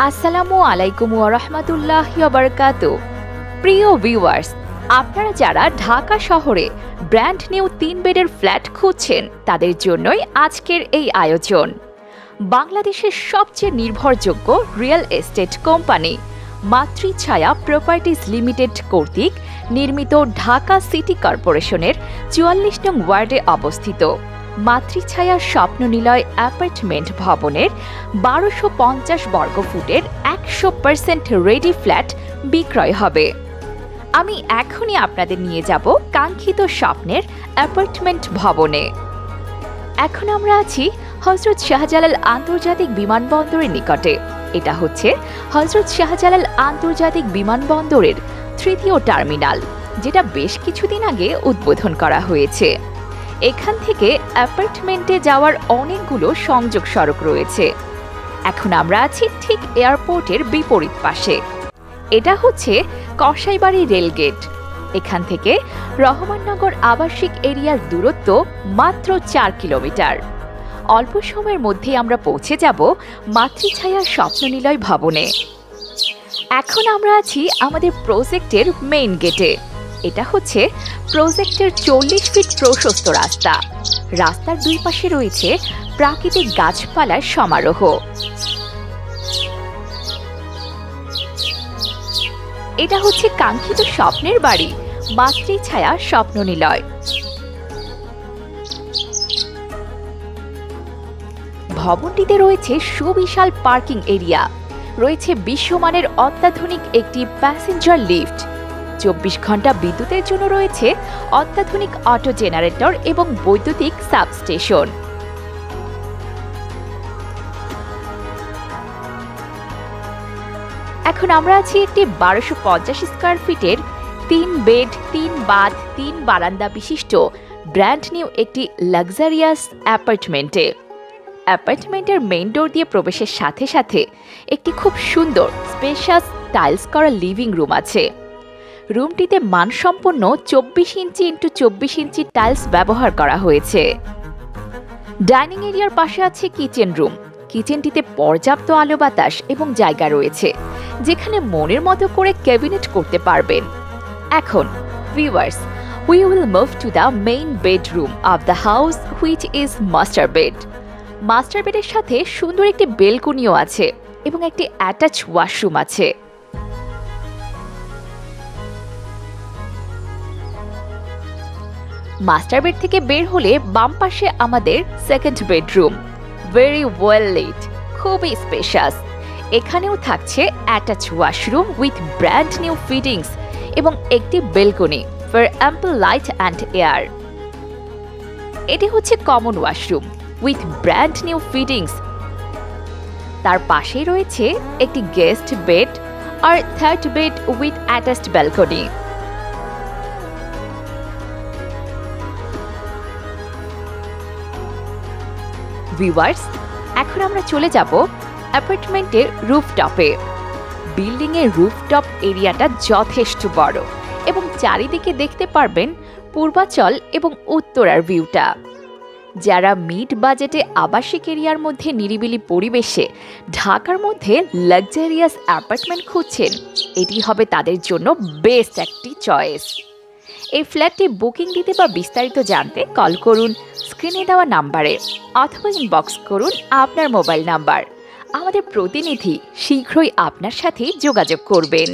আসসালামু আলাইকুম ওয়া রাহমাতুল্লাহি ওয়া বারাকাতুহু। প্রিয় ভিউয়ার্স, আপনারা যারা ঢাকা শহরে ব্র্যান্ড নিউ ৩ বেডের ফ্ল্যাট খুঁজছেন তাদের জন্যই আজকের এই আয়োজন। বাংলাদেশের সবচেয়ে নির্ভরযোগ্য real estate company Matrichhaya properties limited কর্তৃক নির্মিত ঢাকা সিটি কর্পোরেশনের ৪৪ নং ওয়ার্ডে অবস্থিত মাতৃছায়া স্বপ্ননিলয় অ্যাপার্টমেন্ট ভবনের ১২৫০ বর্গফুটের ১০০% রেডি ফ্ল্যাট বিক্রয় হবে। আমি এখনই আপনাদের নিয়ে যাব কাঙ্ক্ষিত স্বপ্নের অ্যাপার্টমেন্ট ভবনে। এখন আমরা আছি হযরত শাহজালাল আন্তর্জাতিক বিমানবন্দরের নিকটে। এটা হচ্ছে হযরত শাহজালাল আন্তর্জাতিক বিমানবন্দরের ৩য় টার্মিনাল, যেটা বেশ কিছুদিন আগে উদ্বোধন করা হয়েছে। এখান থেকে অ্যাপার্টমেন্টে যাওয়ার অনেকগুলো সংযোগ সড়ক রয়েছে। এখন আমরা আছি ঠিক এয়ারপোর্টের বিপরীত পাশে। এটা হচ্ছে কসাইবাড়ি রেলগেট। এখান থেকে রহমাননগর আবাসিক এরিয়ার দূরত্ব মাত্র ৪ কিলোমিটার। অল্প সময়ের মধ্যেই আমরা পৌঁছে যাব মাতৃছায়া স্বপ্ননিলয় ভবনে। এখন আমরা আছি আমাদের প্রজেক্টের মেইন গেটে। এটা হচ্ছে প্রজেক্টের ৪০ ফিট প্রশস্ত রাস্তা। রাস্তার দুই পাশে রয়েছে প্রাকৃতিক গাছপালার সমারোহ। এটা হচ্ছে কাঙ্ক্ষিত স্বপ্নের বাড়ি মাতৃছায়া স্বপ্ননিলয়। ভবনটিতে রয়েছে সুবিশাল পার্কিং এরিয়া, রয়েছে বিশ্বমানের অত্যাধুনিক একটি প্যাসেঞ্জার লিফট, ২৪ ঘন্টা বিদ্যুতের জন্য রয়েছে অত্যাধুনিক অটো জেনারেটর এবং বৈদ্যুতিক সাবস্টেশন। এখন আমরা আছি একটি ১২৫০ স্কয়ার ফিটের ৩ বেড ৩ বাথ ৩ বারান্দা বিশিষ্ট ব্র্যান্ড নিউ একটি লাক্সারিয়াস অ্যাপার্টমেন্টে। অ্যাপার্টমেন্টের মেইন ডোর দিয়ে প্রবেশের সাথে সাথে একটি খুব সুন্দর স্পেশাস টাইলস করা লিভিং রুম আছে। রুমটিতে মানসম্পন্ন ২৪ ইঞ্চি ইন্টু ২৪ ইঞ্চি টাইলস ব্যবহার করা হয়েছে। ডাইনিং এরিয়ার পাশে আছে কিচেন রুম। কিচেনটিতে পর্যাপ্ত আলো বাতাস এবং জায়গা রয়েছে, যেখানে মনের মতো করে ক্যাবিনেট করতে পারবেন। এখন viewers, we will move to the main bedroom of the house, which is master bed. Master বেডের সাথে সুন্দর একটি বেলকনিও আছে এবং একটি অ্যাটাচ ওয়াশরুম আছে। মাস্টার বেড থেকে বের হলে বাম পাশে আমাদের second bedroom, very well lit, খুবই স্পেশাস। এখানেও থাকছে attach washroom with brand new fittings এবং একটি balcony for ample light and air. এটি হচ্ছে common washroom with brand new fittings. তার পাশেই রয়েছে একটি গেস্ট বেড আর third bed with attached balcony. Viewers, এখন আমরা চলে যাব অ্যাপার্টমেন্টের রুফটপে। বিল্ডিং এর রুফটপ এরিয়াটা যথেষ্ট বড় এবং চারিদিকে দেখতে পারবেন পূর্বাচল এবং উত্তরার ভিউটা। যারা মিড বাজেটে আবাসিক এরিয়ার মধ্যে নিরিবিলি পরিবেশে ঢাকার মধ্যে লাক্সারিয়াস অ্যাপার্টমেন্ট খুঁজছেন, এটি হবে তাদের জন্য বেস্ট একটি চয়েস। এই ফ্ল্যাটটি বুকিং দিতে বা বিস্তারিত জানতে কল করুন স্ক্রিনে দেওয়া নাম্বারে, অথবা ইনবক্স করুন আপনার মোবাইল নাম্বার। আমাদের প্রতিনিধি শীঘ্রই আপনার সাথে যোগাযোগ করবেন।